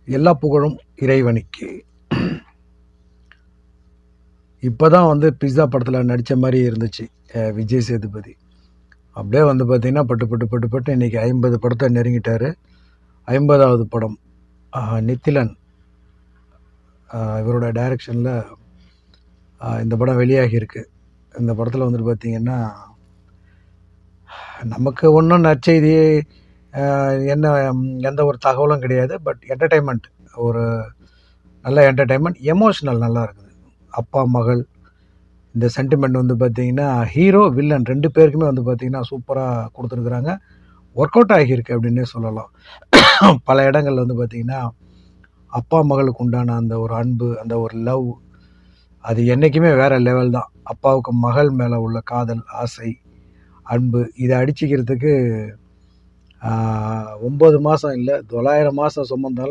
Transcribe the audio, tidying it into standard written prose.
எல்லா புகழும் இறைவனுக்கு. இப்போ தான் வந்து பிஸா படத்தில் நடித்த மாதிரி இருந்துச்சு விஜய் சேதுபதி. அப்படியே வந்து பார்த்திங்கன்னா பட்டு பட்டு பட்டு பட்டு இன்றைக்கி 50 படத்தை நெருங்கிட்டார். 50வது படம் நித்திலன் இவரோட டைரக்ஷனில் இந்த படம் வெளியாகியிருக்கு. இந்த படத்தில் வந்துட்டு பார்த்திங்கன்னா நமக்கு ஒன்றும் நற்செய்தி என்ன எந்த ஒரு தகவலும் கிடையாது. பட் என்டர்டெயின்மெண்ட், ஒரு நல்ல என்டர்டெயின்மெண்ட், எமோஷ்னல் நல்லா இருக்குது. அப்பா மகள் இந்த சென்டிமெண்ட் வந்து பார்த்திங்கன்னா ஹீரோ வில்லன் 2 பேருக்குமே வந்து பார்த்திங்கன்னா சூப்பராக கொடுத்துருக்குறாங்க. ஒர்க் அவுட் ஆகியிருக்கு அப்படின்னே சொல்லலாம். பல இடங்கள் வந்து பார்த்திங்கன்னா அப்பா மகளுக்கு உண்டான அந்த ஒரு அன்பு, அந்த ஒரு லவ், அது என்றைக்குமே வேறு லெவல் தான். அப்பாவுக்கு மகள் மேலே உள்ள காதல், ஆசை, அன்பு, இதை அடிச்சிக்கிறதுக்கு 9 மாதம் இல்லை 900 மாதம் சுமந்தாலும்